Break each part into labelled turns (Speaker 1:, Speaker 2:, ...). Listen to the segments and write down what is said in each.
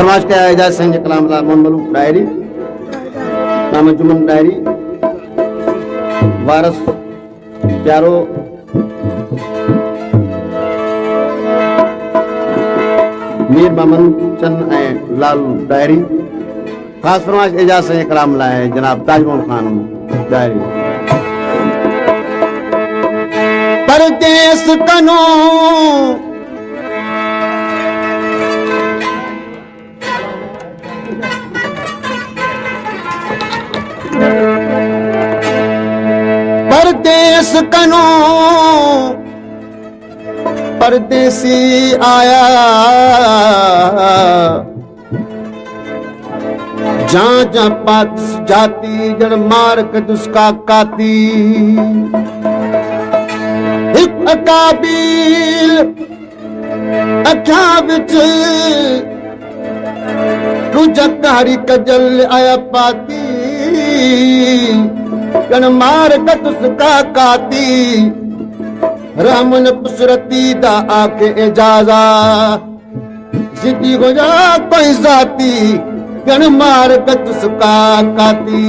Speaker 1: फरमाश के एजाज संजय कलाम मोहम्मद मलूक डायरी नाम जुमन डायरी वारस प्यारो मीर मामन चंद लाल डायरी खास फरमाश एजाज संजय कलाम लाए जनाब ताजमहल खान डायरी। परदेस कनो परदेस कनो परदेसी आया जहाँ जहाँ पात जाती जड़ मार के दुष्का काती हिप अकाबील अख्या बिच रुजकारी कजल आया पाती जन मार के दुष्का काती रामन पुसरती दा आके इजाजा जिद्दी हो जा कोई जाती गण मार गत सुका काती।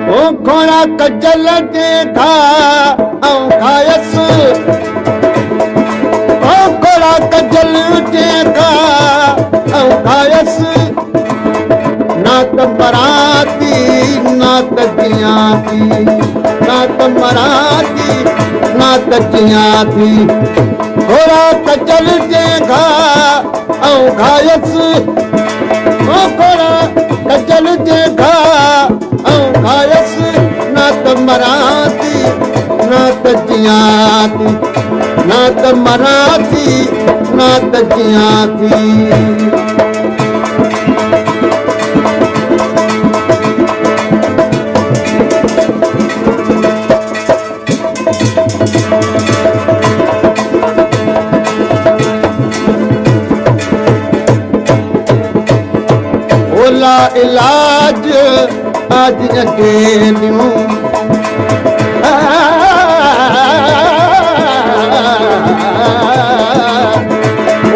Speaker 1: ओ घोड़ा कजल देखा औ खायस ओ घोड़ा कजल देखा औ खायस नात मराती नात जियाती नात मराती नात जियाती घोड़ा कजल देखा औ घायस ओ घोड़ा कजल देखा औ घायस नात मराती नात जियाती नात मराती नात जियाती। ओला इलाज आज अकेलियों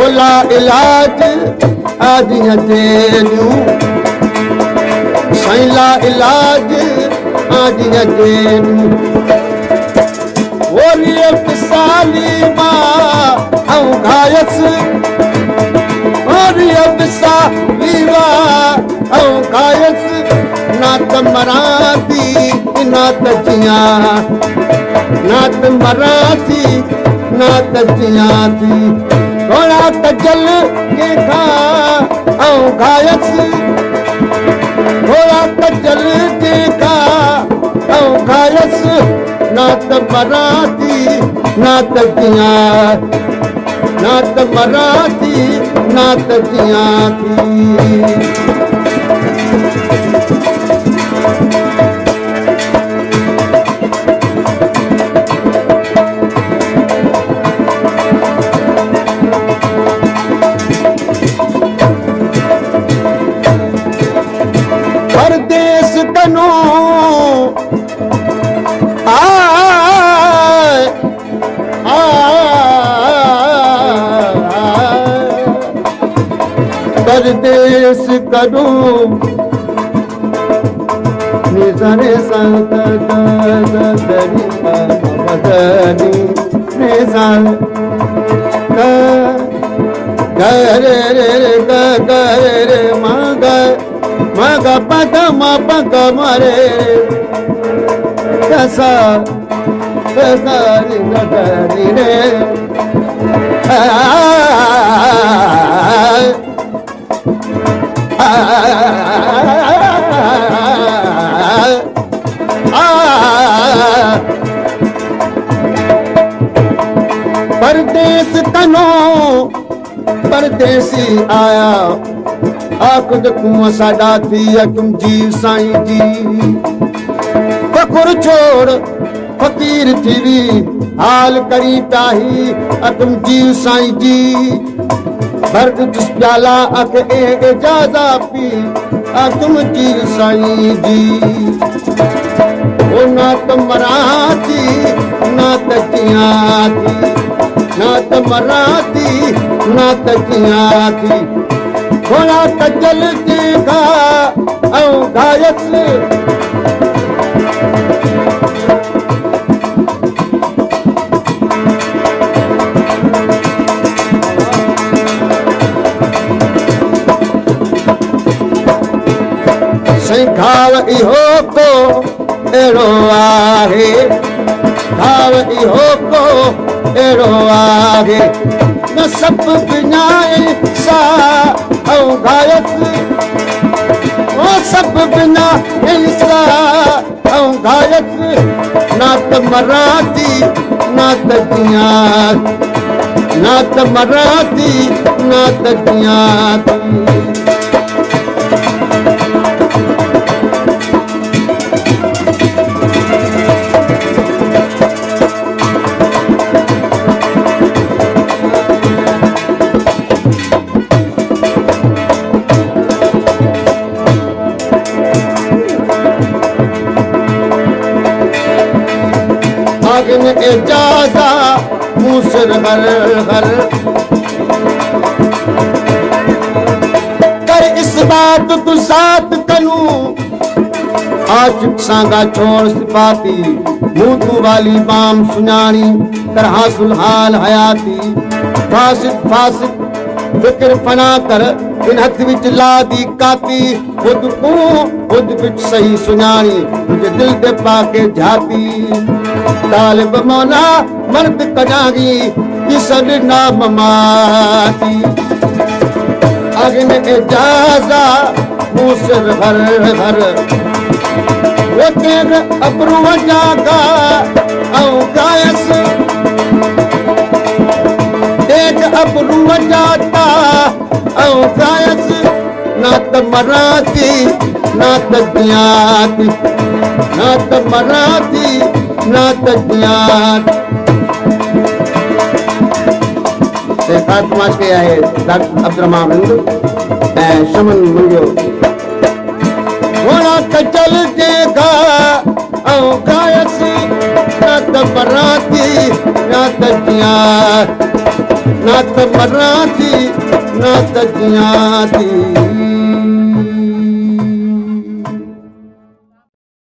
Speaker 1: ओला इलाज आज अकेलियों सैला इलाज आज अकेलियों ओलिए पिसाली माँ औ घायस ओलिए पिसाली माँ औ घायस नात मराती नात जिया नात मराती नात जियाती घोड़ा कजल के खा औ घायस घोड़ा कजल के खा औ घायस नात मराती नात जिया नात मराती नात जियाती। परदेस कनो परदेस करो निजरे संत दरी मदनी निजर गरे रे गरे रे मग मग पग म पग मरे कसा गरी गरी रे परदेस तनो परदेसी आया आख कुआं साडा थी तुम जी साईं जी फकुर छोड़ फकीर थी भी हाल करी ताही तुम जी साईं जी भर जिस प्याला अख एजाजा पी तुम जी साईं जी ओ नात मराती ना त कीअं थी ना त मरां थी ना त कीअं थी घोड़ा कजल जे गा ऐं गायस घाव इहो को अहिड़ो आहे घाव इहो को अहिड़ो आहे न सभु विञाए सा ऐं घायसि ओ सभु विञाए सा ऐं घायसि ना त मरां थी ना त कीअं ना त मरां थी ना त कीअं थी एजाज़ा मूसर हर हर कर इस बात तू साथ कनू आशिक सांगा छोड़ सिफाती मुंह तू वाली बाम सुनानी कर हासिल हाल हयाती फासिद फासिद फिक्र फना कर इन हथ विच ला दी काती खुद को खुद विच सही सुनानी तुझे दिल दे पाके जाती तालिब मौला मर्द कनागी किसन नाम माती अग्न एजाज़ा मूसर भर भर वो तेग अबरू जागा औ गायस तेग अबरू जाता औ गायस ना त मरां थी ना त कीअं थी ना त मरां थी ना त कीअं से खातमाश के आहे डॉक्टर अब्दुर्रहमान हिंद ऐं शमन मुंहिंजो घोड़ा कचल जे गा ऐं गायसि ना त मरां थी ना त कीअं ना त मरां थी ना त कीअं थी